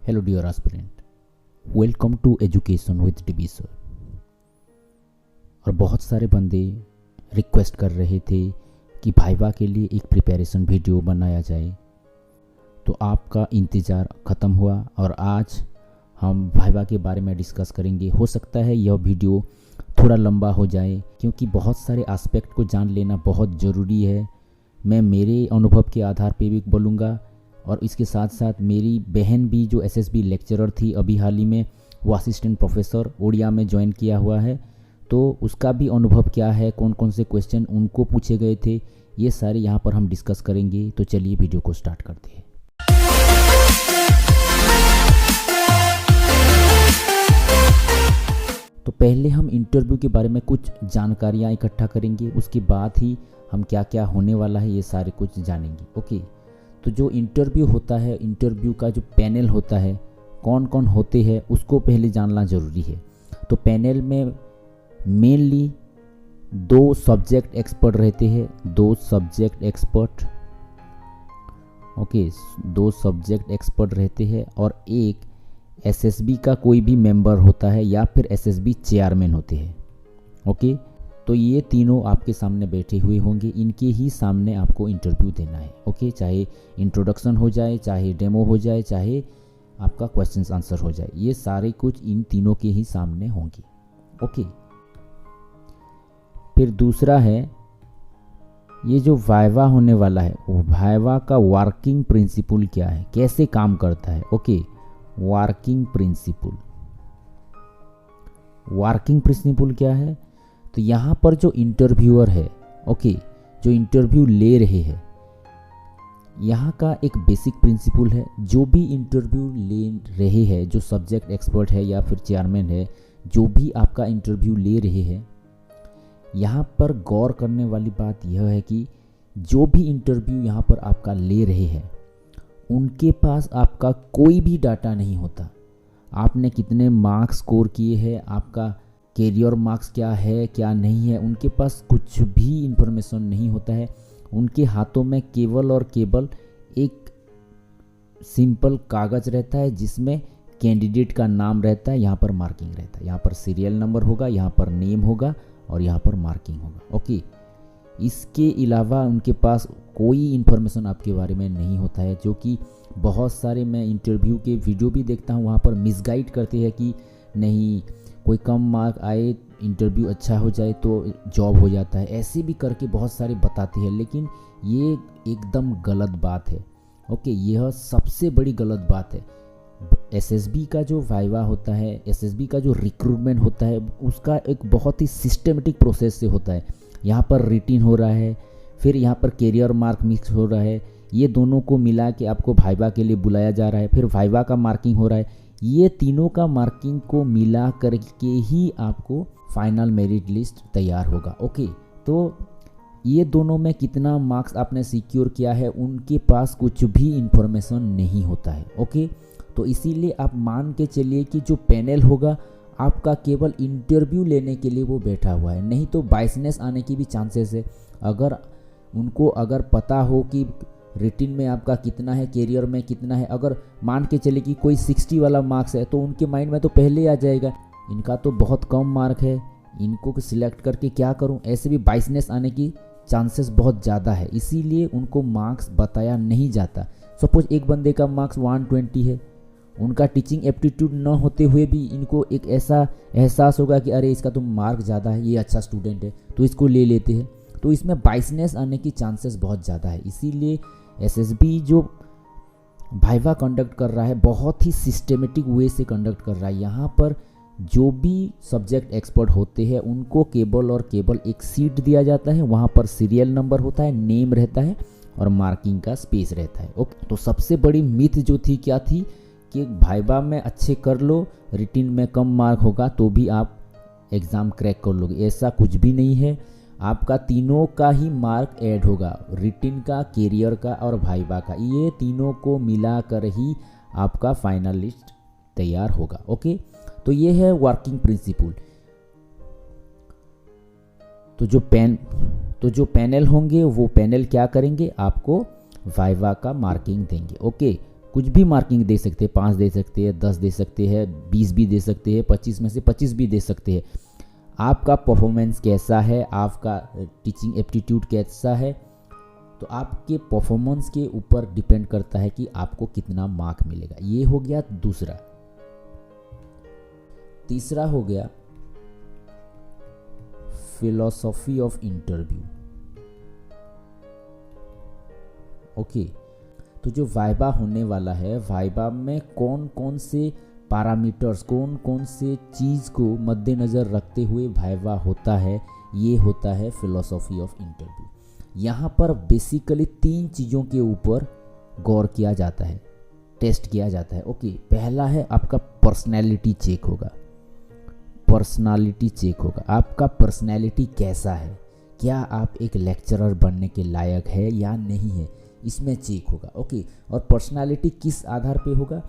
Hello dear aspirant, welcome to education with DB sir. और बहुत सारे बंदे रिक्वेस्ट कर रहे थे कि भाइवा के लिए एक प्रिपरेशन वीडियो बनाया जाए, तो आपका इंतज़ार ख़त्म हुआ और आज हम भाइवा के बारे में डिस्कस करेंगे। हो सकता है यह वीडियो थोड़ा लंबा हो जाए क्योंकि बहुत सारे एस्पेक्ट को जान लेना बहुत ज़रूरी है। मैं मेरे अनुभव के आधार पे भी बोलूँगा और इसके साथ साथ मेरी बहन भी जो एसएसबी लेक्चरर थी, अभी हाल ही में वो असिस्टेंट प्रोफेसर ओडिया में ज्वाइन किया हुआ है, तो उसका भी अनुभव क्या है, कौन कौन से क्वेश्चन उनको पूछे गए थे, ये सारे यहाँ पर हम डिस्कस करेंगे। तो चलिए वीडियो को स्टार्ट करते हैं। तो पहले हम इंटरव्यू के बारे में कुछ जानकारियाँ इकट्ठा करेंगे, उसके बाद ही हम क्या क्या होने वाला है ये सारे कुछ जानेंगे। ओके, तो जो इंटरव्यू होता है, इंटरव्यू का जो पैनल होता है, कौन कौन होते हैं उसको पहले जानना ज़रूरी है। तो पैनल में मेनली दो सब्जेक्ट एक्सपर्ट रहते हैं, दो सब्जेक्ट एक्सपर्ट रहते हैं और एक एसएसबी का कोई भी मेंबर होता है या फिर एसएसबी चेयरमैन होते हैं। ओके, तो ये तीनों आपके सामने बैठे हुए होंगे, इनके ही सामने आपको इंटरव्यू देना है। ओके, चाहे इंट्रोडक्शन हो जाए, चाहे डेमो हो जाए, चाहे आपका क्वेश्चंस आंसर हो जाए, ये सारे कुछ इन तीनों के ही सामने होंगे। ओके, फिर दूसरा है ये जो वाइवा होने वाला है, वो वाइवा का वर्किंग प्रिंसिपल क्या है, कैसे काम करता है। ओके, वर्किंग प्रिंसिपल क्या है, तो यहाँ पर जो इंटरव्यूअर है, ओके, जो इंटरव्यू ले रहे हैं, यहाँ का एक बेसिक प्रिंसिपल है। जो भी इंटरव्यू ले रहे हैं, जो सब्जेक्ट एक्सपर्ट है या फिर चेयरमैन है, जो भी आपका इंटरव्यू ले रहे हैं, यहाँ पर गौर करने वाली बात यह है कि जो भी इंटरव्यू यहाँ पर आपका ले रहे हैं, उनके पास आपका कोई भी डाटा नहीं होता। आपने कितने मार्क्स स्कोर किए हैं, आपका कैरियर मार्क्स क्या है क्या नहीं है, उनके पास कुछ भी इंफॉर्मेशन नहीं होता है। उनके हाथों में केवल और केवल एक सिंपल कागज़ रहता है जिसमें कैंडिडेट का नाम रहता है, यहाँ पर मार्किंग रहता है, यहाँ पर सीरियल नंबर होगा, यहाँ पर नेम होगा और यहाँ पर मार्किंग होगा। ओके, इसके अलावा उनके पास कोई इन्फॉर्मेशन आपके बारे में नहीं होता है, जो कि बहुत सारे मैं इंटरव्यू के वीडियो भी देखता हूँ, वहाँ पर मिसगाइड करते हैं कि नहीं, कोई कम मार्क आए, इंटरव्यू अच्छा हो जाए तो जॉब हो जाता है, ऐसे भी करके बहुत सारे बताते हैं, लेकिन ये एकदम गलत बात है। ओके, यह सबसे बड़ी गलत बात है। एसएसबी का जो वाइवा होता है, एसएसबी का जो रिक्रूटमेंट होता है, उसका एक बहुत ही सिस्टमेटिक प्रोसेस से होता है। यहाँ पर रिटिन हो रहा है, फिर यहाँ पर कैरियर मार्क मिक्स हो रहा है, ये दोनों को मिला के आपको वाइवा के लिए बुलाया जा रहा है, फिर वाइवा का मार्किंग हो रहा है। ये तीनों का मार्किंग को मिला करके ही आपको फाइनल मेरिट लिस्ट तैयार होगा। ओके, तो ये दोनों में कितना मार्क्स आपने सिक्योर किया है, उनके पास कुछ भी इंफॉर्मेशन नहीं होता है। ओके, तो इसीलिए आप मान के चलिए कि जो पैनल होगा आपका केवल इंटरव्यू लेने के लिए वो बैठा हुआ है, नहीं तो बाइसनेस आने की भी चांसेस है। अगर पता हो कि रिटिन में आपका कितना है, कैरियर में कितना है, अगर मान के चले कि कोई 60 वाला मार्क्स है, तो उनके माइंड में तो पहले आ जाएगा इनका तो बहुत कम मार्क है, इनको सिलेक्ट करके क्या करूं, ऐसे भी बाइसनेस आने की चांसेस बहुत ज़्यादा है। इसीलिए उनको मार्क्स बताया नहीं जाता। सपोज एक बंदे का मार्क्स 120 है, उनका टीचिंग एप्टीट्यूड न होते हुए भी इनको एक ऐसा एहसास होगा कि अरे इसका तो मार्क ज़्यादा है, ये अच्छा स्टूडेंट है, तो इसको ले लेते हैं, तो इसमें बाइसनेस आने की चांसेस बहुत ज़्यादा है। इसीलिए एसएसबी जो वाइवा कंडक्ट कर रहा है, बहुत ही सिस्टमेटिक वे से कंडक्ट कर रहा है। यहाँ पर जो भी सब्जेक्ट एक्सपर्ट होते हैं उनको केवल और केवल एक सीट दिया जाता है, वहाँ पर सीरियल नंबर होता है, नेम रहता है और मार्किंग का स्पेस रहता है। ओके, तो सबसे बड़ी मिथ जो थी क्या थी कि वाइवा में अच्छे कर लो, रिटिन में कम मार्क होगा तो भी आप एग्ज़ाम क्रैक कर लोगे। ऐसा कुछ भी नहीं है, आपका तीनों का ही मार्क ऐड होगा, रिटिन का, कैरियर का और वाइवा का, ये तीनों को मिला कर ही आपका फाइनल लिस्ट तैयार होगा। ओके, तो ये है वर्किंग प्रिंसिपल। तो जो पैनल होंगे वो पैनल क्या करेंगे, आपको वाइवा का मार्किंग देंगे। ओके, कुछ भी मार्किंग दे सकते हैं, 5 दे सकते हैं, 10 दे सकते हैं, 20 भी दे सकते हैं, 25 में से 25 भी दे सकते हैं। आपका परफॉर्मेंस कैसा है, आपका टीचिंग एप्टीट्यूड कैसा है, तो आपके परफॉर्मेंस के ऊपर डिपेंड करता है कि आपको कितना मार्क मिलेगा। ये हो गया दूसरा। तीसरा हो गया फिलॉसफी ऑफ इंटरव्यू। ओके, तो जो वाइवा होने वाला है, वाइवा में कौन कौन से पैरामीटर्स, कौन कौन से चीज़ को मद्देनज़र रखते हुए वाइवा होता है, ये होता है फिलॉसफी ऑफ इंटरव्यू। यहाँ पर बेसिकली 3 चीज़ों के ऊपर गौर किया जाता है, टेस्ट किया जाता है। ओके, पहला है आपका पर्सनैलिटी चेक होगा। पर्सनालिटी चेक होगा, आपका पर्सनैलिटी कैसा है, क्या आप एक लेक्चरर बनने के लायक है या नहीं है, इसमें चेक होगा। ओके, और पर्सनालिटी किस आधार पे होगा,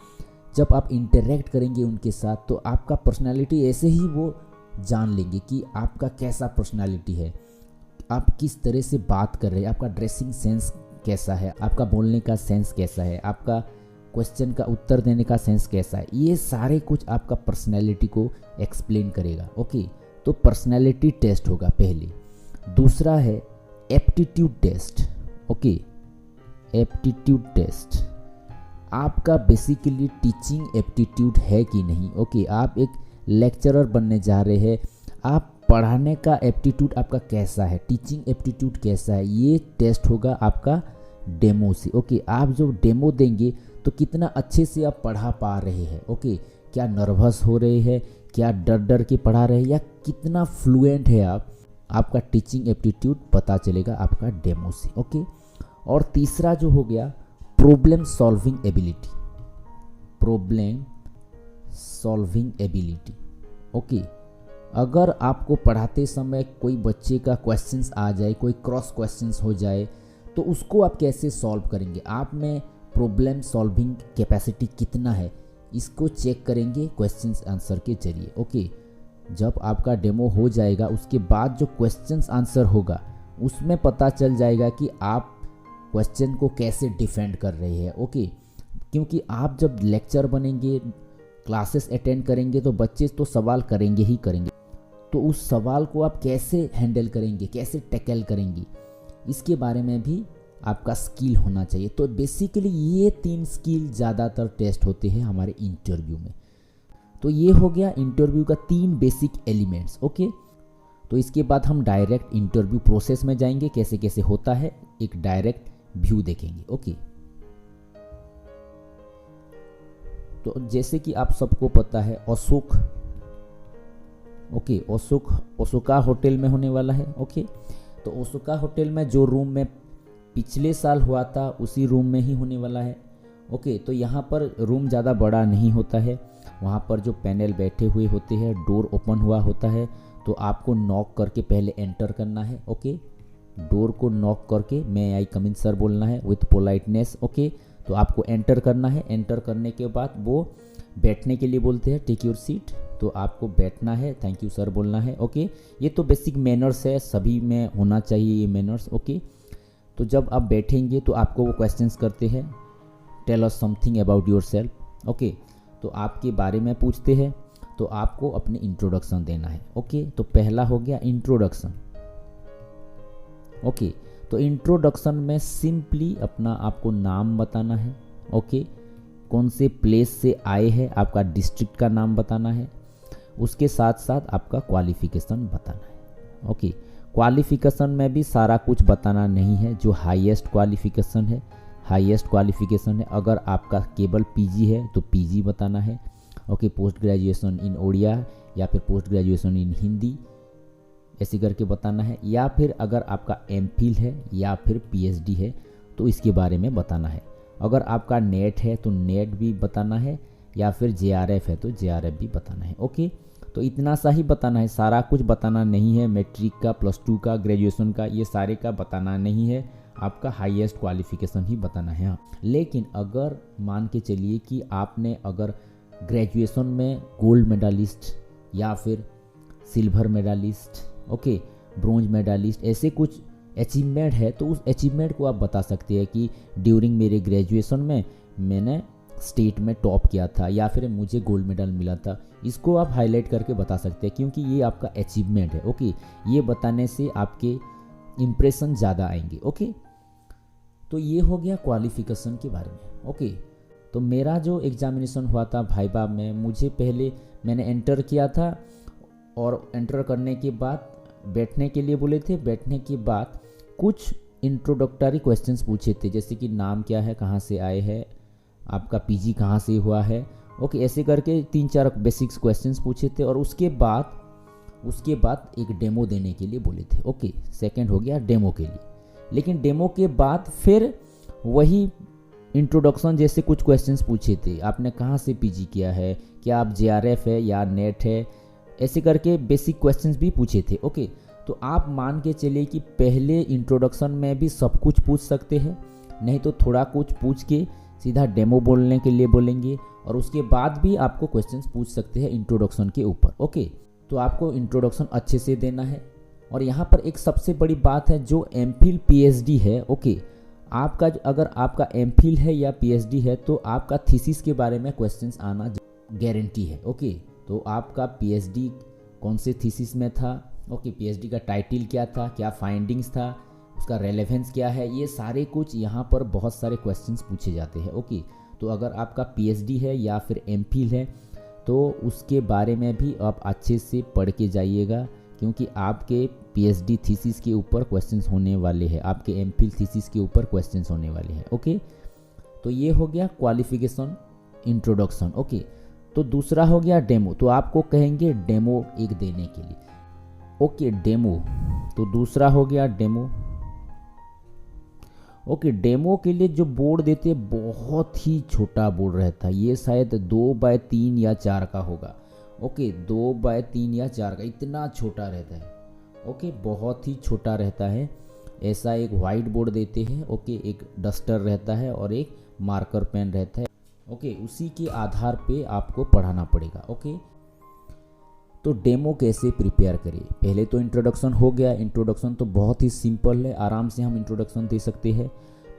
जब आप इंटरेक्ट करेंगे उनके साथ तो आपका पर्सनालिटी ऐसे ही वो जान लेंगे कि आपका कैसा पर्सनालिटी है, आप किस तरह से बात कर रहे हैं, आपका ड्रेसिंग सेंस कैसा है, आपका बोलने का सेंस कैसा है, आपका क्वेश्चन का उत्तर देने का सेंस कैसा है, ये सारे कुछ आपका पर्सनैलिटी को एक्सप्लेन करेगा। ओके, तो पर्सनैलिटी टेस्ट होगा पहले। दूसरा है aptitude test. Okay, aptitude test आपका बेसिकली टीचिंग एप्टीट्यूड है कि नहीं। ओके, आप एक लेक्चरर बनने जा रहे हैं, आप पढ़ाने का एप्टीट्यूड आपका कैसा है, टीचिंग एप्टीट्यूड कैसा है, ये टेस्ट होगा आपका डेमो से। ओके, आप जो डेमो देंगे तो कितना अच्छे से आप पढ़ा पा रहे हैं। ओके, क्या नर्वस हो रहे हैं, क्या डर डर के पढ़ा रहे हैं, या कितना फ्लुएंट है आप, आपका टीचिंग एप्टीट्यूड पता चलेगा आपका डेमो से। ओके, और तीसरा जो हो गया problem solving ability. Problem solving ability. Okay, अगर आपको पढ़ाते समय कोई बच्चे का क्वेश्चंस आ जाए, कोई क्रॉस क्वेश्चंस हो जाए, तो उसको आप कैसे सॉल्व करेंगे, आप में प्रॉब्लम सॉल्विंग कैपेसिटी कितना है, इसको चेक करेंगे क्वेश्चंस आंसर के जरिए। ओके, जब आपका डेमो हो जाएगा उसके बाद जो क्वेश्चंस आंसर होगा उसमें पता चल जाएगा कि आप क्वेश्चन को कैसे डिफेंड कर रहे हैं। ओके, क्योंकि आप जब लेक्चर बनेंगे, क्लासेस अटेंड करेंगे तो बच्चे तो सवाल करेंगे ही करेंगे, तो उस सवाल को आप कैसे हैंडल करेंगे, कैसे टैकल करेंगे, इसके बारे में भी आपका स्किल होना चाहिए। तो बेसिकली ये 3 स्किल ज़्यादातर टेस्ट होते हैं हमारे इंटरव्यू में। तो ये हो गया इंटरव्यू का 3 बेसिक एलिमेंट्स। ओके, तो इसके बाद हम डायरेक्ट इंटरव्यू प्रोसेस में जाएंगे, कैसे कैसे होता है, एक डायरेक्ट व्यू देखेंगे। ओके, तो जैसे कि आप सबको पता है अशोक, ओके, ओसोका होटल में होने वाला है। ओके, तो ओसोका होटल में जो रूम में पिछले साल हुआ था उसी रूम में ही होने वाला है। ओके, तो यहाँ पर रूम ज़्यादा बड़ा नहीं होता है, वहाँ पर जो पैनल बैठे हुए होते हैं, डोर ओपन हुआ होता है, तो आपको नॉक करके पहले एंटर करना है। ओके, डोर को नॉक करके मे आई कम इन सर बोलना है विथ पोलाइटनेस। ओके, तो आपको एंटर करना है। एंटर करने के बाद वो बैठने के लिए बोलते हैं टेक योर सीट, तो आपको बैठना है, थैंक यू सर बोलना है। ओके, ये तो बेसिक मैनर्स है, सभी में होना चाहिए ये मैनर्स। ओके, तो जब आप बैठेंगे तो आपको वो क्वेश्चंस करते हैं, tell us something about yourself. Okay, तो आपके बारे में पूछते हैं, तो आपको अपने इंट्रोडक्शन देना है। ओके, तो पहला हो गया इंट्रोडक्शन। ओके, तो इंट्रोडक्शन में सिंपली अपना आपको नाम बताना है। ओके, कौन से प्लेस से आए हैं, आपका डिस्ट्रिक्ट का नाम बताना है, उसके साथ साथ आपका क्वालिफिकेशन बताना है। ओके, क्वालिफिकेशन में भी सारा कुछ बताना नहीं है, जो हाईएस्ट क्वालिफिकेशन है, हाईएस्ट क्वालिफिकेशन है। अगर आपका केवल पीजी है तो पीजी बताना है। Okay, post graduation in Odia या फिर पोस्ट ग्रेजुएशन इन हिंदी, ऐसे करके बताना है। या फिर अगर आपका एमफिल है या फिर पीएचडी है तो इसके बारे में बताना है। अगर आपका नेट है तो नेट भी बताना है, या फिर जेआरएफ है तो जेआरएफ भी बताना है। ओके, तो इतना सा ही बताना है, सारा कुछ बताना नहीं है। मैट्रिक का, +2 का, ग्रेजुएशन का, ये सारे का बताना नहीं है, आपका हाईएस्ट क्वालिफिकेशन ही बताना है। हाँ, लेकिन अगर मान के चलिए कि आपने अगर ग्रेजुएशन में गोल्ड मेडलिस्ट या फिर silver medallist, okay, bronze medallist, ऐसे कुछ अचीवमेंट है, तो उस अचीवमेंट को आप बता सकते हैं कि ड्यूरिंग मेरे ग्रेजुएशन में मैंने स्टेट में टॉप किया था या फिर मुझे गोल्ड मेडल मिला था, इसको आप हाईलाइट करके बता सकते हैं, क्योंकि ये आपका अचीवमेंट है। ओके, ये बताने से आपके इम्प्रेशन ज़्यादा आएंगे। ओके, तो ये हो गया क्वालिफिकेशन के बारे में। ओके, तो मेरा जो एग्जामिनेशन हुआ था वाइवा में, मुझे पहले मैंने एंटर किया था और एंटर करने के बाद बैठने के लिए बोले थे। बैठने के बाद कुछ इंट्रोडक्टरी क्वेश्चंस पूछे थे, जैसे कि नाम क्या है, कहाँ से आए हैं, आपका पीजी कहाँ से हुआ है। ओके, ऐसे करके 3-4 बेसिक्स क्वेश्चंस पूछे थे और उसके बाद एक डेमो देने के लिए बोले थे। ओके, सेकंड हो गया डेमो के लिए। लेकिन डेमो के बाद फिर वही इंट्रोडक्शन जैसे कुछ क्वेश्चंस पूछे थे, आपने कहाँ से पीजी किया है, क्या आप जेआरएफ है या नेट है, ऐसे करके बेसिक क्वेश्चंस भी पूछे थे। ओके, तो आप मान के चलिए कि पहले इंट्रोडक्शन में भी सब कुछ पूछ सकते हैं, नहीं तो थोड़ा कुछ पूछ के सीधा डेमो बोलने के लिए बोलेंगे और उसके बाद भी आपको क्वेश्चंस पूछ सकते हैं इंट्रोडक्शन के ऊपर। ओके, तो आपको इंट्रोडक्शन अच्छे से देना है। और यहाँ पर एक सबसे बड़ी बात है, जो एमफिल पीएचडी है, ओके, आपका अगर आपका एमफिल है या पीएचडी है तो आपका थीसिस के बारे में क्वेश्चंस आना गारंटी है। ओके, तो आपका पीएचडी कौन से थीसिस में था, ओके, पीएचडी का टाइटल क्या था, क्या फाइंडिंग्स था, उसका रेलेवेंस क्या है, ये सारे कुछ यहाँ पर बहुत सारे क्वेश्चंस पूछे जाते हैं। ओके, तो अगर आपका पीएचडी है या फिर एमफिल है तो उसके बारे में भी आप अच्छे से पढ़ के जाइएगा, क्योंकि आपके पीएचडी थीसिस के ऊपर क्वेश्चंस होने वाले हैं, आपके एमफिल थीसिस के ऊपर क्वेश्चंस होने वाले हैं। ओके, तो ये हो गया क्वालिफिकेशन इंट्रोडक्शन। ओके, तो दूसरा हो गया डेमो। तो आपको कहेंगे डेमो एक देने के लिए। ओके, डेमो, तो दूसरा हो गया डेमो। ओके, डेमो के लिए जो बोर्ड देते हैं बहुत ही छोटा बोर्ड रहता है, ये शायद 2x3 या 4 का होगा। ओके, 2x3 या 4 का, इतना छोटा रहता है। ओके, बहुत ही छोटा रहता है। ऐसा एक वाइट बोर्ड देते हैं। ओके, एक डस्टर रहता है और एक मार्कर पेन रहता है। ओके, उसी के आधार पे आपको पढ़ाना पड़ेगा। ओके, तो डेमो कैसे प्रिपेयर करिए, पहले तो इंट्रोडक्शन हो गया। इंट्रोडक्शन तो बहुत ही सिंपल है, आराम से हम इंट्रोडक्शन दे सकते हैं।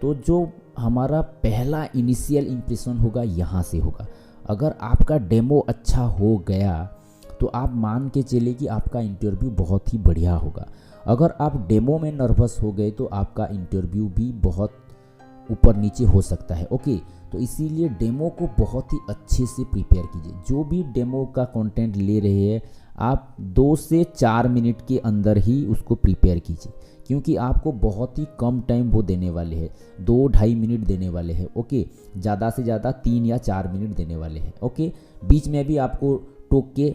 तो जो हमारा पहला इनिशियल इम्प्रेशन होगा यहाँ से होगा। अगर आपका डेमो अच्छा हो गया तो आप मान के चले कि आपका इंटरव्यू बहुत ही बढ़िया होगा। अगर आप डेमो में नर्वस हो गए तो आपका इंटरव्यू भी बहुत ऊपर नीचे हो सकता है। ओके, तो इसीलिए डेमो को बहुत ही अच्छे से प्रिपेयर कीजिए। जो भी डेमो का कंटेंट ले रहे हैं आप 2 से 4 मिनट के अंदर ही उसको प्रिपेयर कीजिए, क्योंकि आपको बहुत ही कम टाइम वो देने वाले हैं, 2-2.5 मिनट देने वाले हैं। ओके, ज़्यादा से ज़्यादा 3 या 4 मिनट देने वाले हैं। ओके, बीच में भी आपको टोक के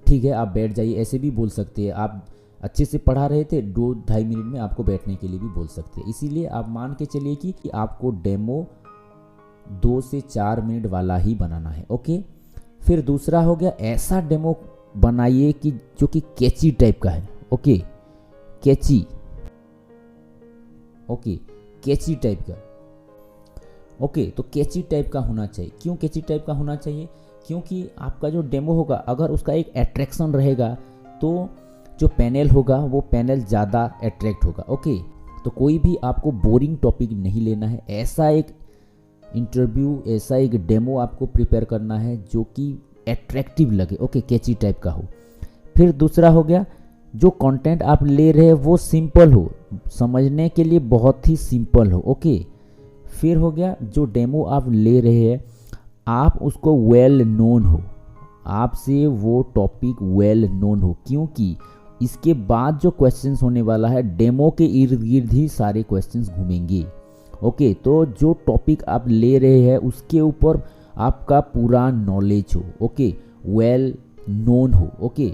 ठीक है आप बैठ जाइए, ऐसे भी बोल सकते हैं। आप अच्छे से पढ़ा रहे थे, 2-2.5 मिनट में आपको बैठने के लिए भी बोल सकते हैं। इसीलिए आप मान के चलिए कि आपको डेमो 2 से 4 मिनट वाला ही बनाना है। ओके, फिर दूसरा हो गया, ऐसा डेमो बनाइए कि जो कि कैची टाइप का है। ओके, कैची, ओके, कैची टाइप का। ओके, तो कैची टाइप का होना चाहिए। क्यों कैची टाइप का होना चाहिए? क्योंकि आपका जो डेमो होगा अगर उसका एक अट्रैक्शन रहेगा तो जो पैनल होगा वो पैनल ज़्यादा अट्रैक्ट होगा। ओके, तो कोई भी आपको बोरिंग टॉपिक नहीं लेना है। ऐसा एक इंटरव्यू, ऐसा एक डेमो आपको प्रिपेयर करना है जो कि अट्रैक्टिव लगे। ओके, कैची टाइप का हो। फिर दूसरा हो गया, जो कंटेंट आप ले रहे हैं वो सिंपल हो, समझने के लिए बहुत ही सिंपल हो। ओके, फिर हो गया, जो डेमो आप ले रहे हैं आप उसको वेल नोन हो, आपसे वो टॉपिक वेल नोन हो, क्योंकि इसके बाद जो क्वेश्चंस होने वाला है डेमो के इर्द गिर्द ही सारे क्वेश्चंस घूमेंगे। ओके, तो जो टॉपिक आप ले रहे हैं उसके ऊपर आपका पूरा नॉलेज हो। ओके, वेल नोन हो। ओके,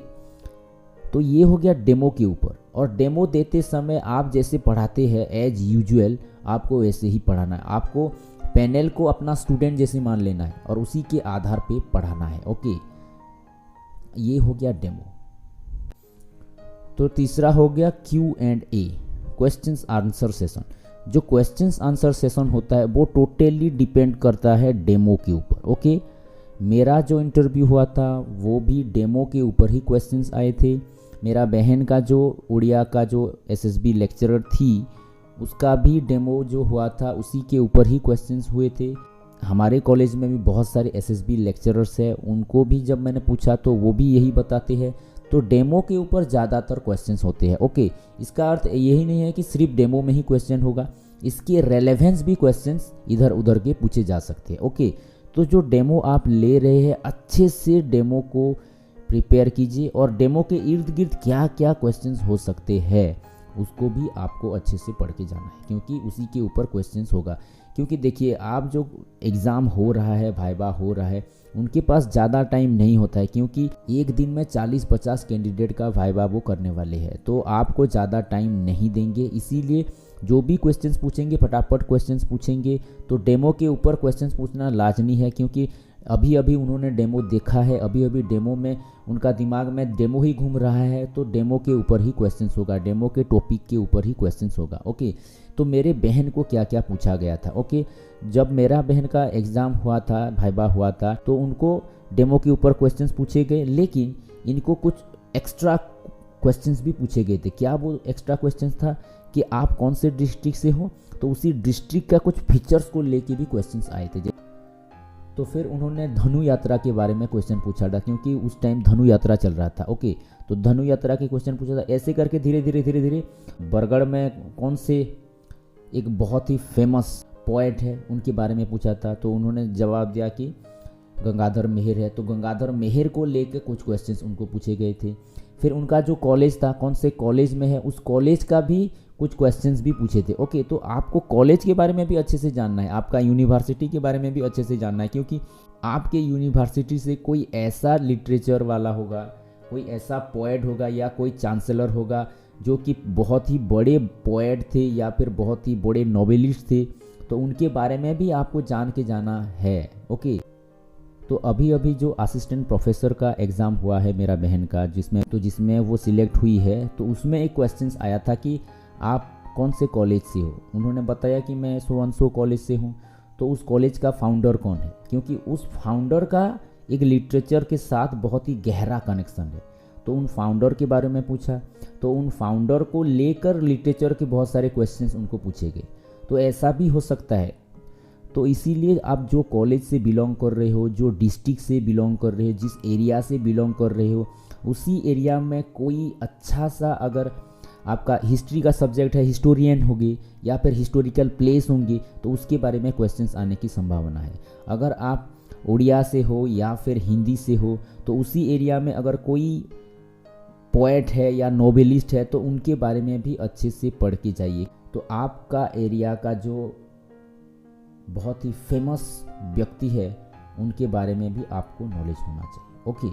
तो ये हो गया डेमो के ऊपर। और डेमो देते समय आप जैसे पढ़ाते हैं एज यूजुअल आपको वैसे ही पढ़ाना है। आपको पैनल को अपना स्टूडेंट जैसे मान लेना है और उसी के आधार पे पढ़ाना है। ओके, ये हो गया डेमो। तो तीसरा हो गया Q&A, क्वेश्चंस आंसर सेशन। जो क्वेश्चंस आंसर सेशन होता है वो टोटली डिपेंड करता है डेमो के ऊपर। ओके, मेरा जो इंटरव्यू हुआ था वो भी डेमो के ऊपर ही क्वेश्चंस आए थे। मेरा बहन का जो उड़िया का जो SSB लेक्चरर थी उसका भी डेमो जो हुआ था उसी के ऊपर ही क्वेश्चंस हुए थे। हमारे कॉलेज में भी बहुत सारे एसएसबी लेक्चरर्स हैं, उनको भी जब मैंने पूछा तो वो भी यही बताते हैं। तो डेमो के ऊपर ज़्यादातर क्वेश्चंस होते हैं। ओके, इसका अर्थ यही नहीं है कि सिर्फ डेमो में ही क्वेश्चन होगा, इसके रेलेवेंस भी क्वेश्चंस इधर उधर के पूछे जा सकते हैं। ओके, तो जो डेमो आप ले रहे हैं अच्छे से डेमो को प्रिपेयर कीजिए, और डेमो के इर्द गिर्द क्या क्या क्वेश्चंस हो सकते हैं उसको भी आपको अच्छे से पढ़ के जाना है, क्योंकि उसी के ऊपर क्वेश्चंस होगा। क्योंकि देखिए, आप जो एग्ज़ाम हो रहा है, वाइवा हो रहा है, उनके पास ज़्यादा टाइम नहीं होता है, क्योंकि एक दिन में 40-50 कैंडिडेट का वाइवा वो करने वाले हैं, तो आपको ज़्यादा टाइम नहीं देंगे। इसीलिए जो भी क्वेश्चंस पूछेंगे फटाफट क्वेश्चंस पूछेंगे। तो डेमो के ऊपर क्वेश्चंस पूछना लाजमी है, क्योंकि अभी अभी उन्होंने डेमो देखा है, अभी अभी डेमो में उनका दिमाग में डेमो ही घूम रहा है, तो डेमो के ऊपर ही क्वेश्चंस होगा, डेमो के टॉपिक के ऊपर ही क्वेश्चंस होगा। ओके, तो मेरे बहन को क्या क्या पूछा गया था। ओके, जब मेरा बहन का एग्ज़ाम हुआ था, वाइवा हुआ था, तो उनको डेमो के ऊपर क्वेश्चंस पूछे गए, लेकिन इनको कुछ एक्स्ट्रा क्वेश्चंस भी पूछे गए थे। क्या वो एक्स्ट्रा क्वेश्चंस था कि आप कौन से डिस्ट्रिक्ट से हो, तो उसी डिस्ट्रिक्ट का कुछ फीचर्स को लेके भी क्वेश्चंस आए थे। तो फिर उन्होंने धनु यात्रा के बारे में क्वेश्चन पूछा था, क्योंकि उस टाइम धनु यात्रा चल रहा था। ओके, तो धनु यात्रा के क्वेश्चन पूछा था। ऐसे करके धीरे धीरे बरगढ़ में कौन से एक बहुत ही फेमस पोएट है उनके बारे में पूछा था, तो उन्होंने जवाब दिया कि गंगाधर मेहर है। तो गंगाधर मेहर को लेकर कुछ क्वेश्चंस उनको पूछे गए थे। फिर उनका जो कॉलेज था, कौन से कॉलेज में है, उस कॉलेज का भी कुछ क्वेश्चंस भी पूछे थे। ओके, तो आपको कॉलेज के बारे में भी अच्छे से जानना है, आपका यूनिवर्सिटी के बारे में भी अच्छे से जानना है, क्योंकि आपके यूनिवर्सिटी से कोई ऐसा लिटरेचर वाला होगा, कोई ऐसा पोएट होगा या कोई चांसलर होगा जो कि बहुत ही बड़े पोएट थे या फिर बहुत ही बड़े नॉवेलिस्ट थे, तो उनके बारे में भी आपको जान के जाना है। ओके, तो अभी अभी जो असिस्टेंट प्रोफेसर का एग्ज़ाम हुआ है मेरा बहन का, जिसमें वो सिलेक्ट हुई है, तो उसमें एक क्वेश्चंस आया था कि आप कौन से कॉलेज से हो। उन्होंने बताया कि मैं सो कॉलेज से हूँ। तो उस कॉलेज का फाउंडर कौन है, क्योंकि उस फाउंडर का एक लिटरेचर के साथ बहुत ही गहरा कनेक्शन है, तो उन फाउंडर के बारे में पूछा। तो उन फाउंडर को लेकर लिटरेचर के बहुत सारे क्वेश्चंस उनको पूछे गए। तो ऐसा भी हो सकता है। तो इसीलिए आप जो कॉलेज से बिलोंग कर रहे हो, जो डिस्ट्रिक्ट से बिलोंग कर रहे हो, जिस एरिया से बिलोंग कर रहे हो, उसी एरिया में कोई अच्छा सा, अगर आपका हिस्ट्री का सब्जेक्ट है, हिस्टोरियन होगी या फिर हिस्टोरिकल प्लेस होंगे, तो उसके बारे में क्वेश्चंस आने की संभावना है। अगर आप उड़िया से हो या फिर हिंदी से हो, तो उसी एरिया में अगर कोई पोएट है या नोवेलिस्ट है, तो उनके बारे में भी अच्छे से पढ़ के जाइए। तो आपका एरिया का जो बहुत ही फेमस व्यक्ति है, उनके बारे में भी आपको नॉलेज होना चाहिए। ओके,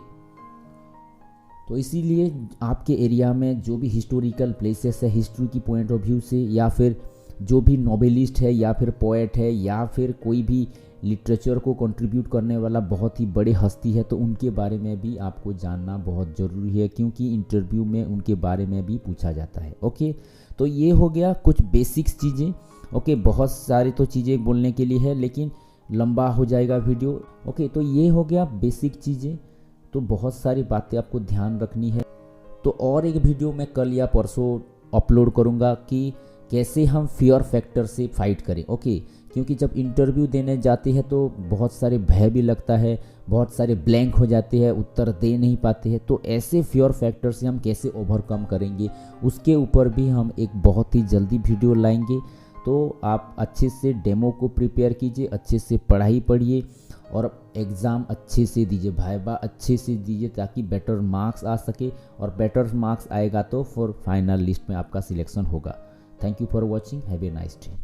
तो इसीलिए आपके एरिया में जो भी हिस्टोरिकल प्लेसेस है, हिस्ट्री की पॉइंट ऑफ व्यू से, या फिर जो भी नॉवेलिस्ट है या फिर पोएट है या फिर कोई भी लिटरेचर को कंट्रीब्यूट करने वाला बहुत ही बड़े हस्ती है, तो उनके बारे में भी आपको जानना बहुत ज़रूरी है, क्योंकि इंटरव्यू में उनके बारे में भी पूछा जाता है। ओके, तो ये हो गया कुछ बेसिक्स चीज़ें। ओके, बहुत सारी तो चीज़ें बोलने के लिए है, लेकिन लंबा हो जाएगा वीडियो। ओके, तो ये हो गया बेसिक चीज़ें। तो बहुत सारी बातें आपको ध्यान रखनी है। तो और एक वीडियो मैं कल या परसों अपलोड करूँगा कि कैसे हम फियर फैक्टर से फाइट करें। ओके, क्योंकि जब इंटरव्यू देने जाते हैं तो बहुत सारे भय भी लगता है, बहुत सारे ब्लैंक हो जाते हैं, उत्तर दे नहीं पाते हैं। तो ऐसे फियर फैक्टर से हम कैसे ओवरकम करेंगे, उसके ऊपर भी हम एक बहुत ही जल्दी वीडियो लाएंगे। तो आप अच्छे से डेमो को प्रिपेयर कीजिए, अच्छे से पढ़ाई पढ़िए और एग्ज़ाम अच्छे से दीजिए, वाइवा अच्छे से दीजिए, ताकि बेटर मार्क्स आ सके, और बेटर मार्क्स आएगा तो फॉर फाइनल लिस्ट में आपका सिलेक्शन होगा। Thank you for watching, have a nice day.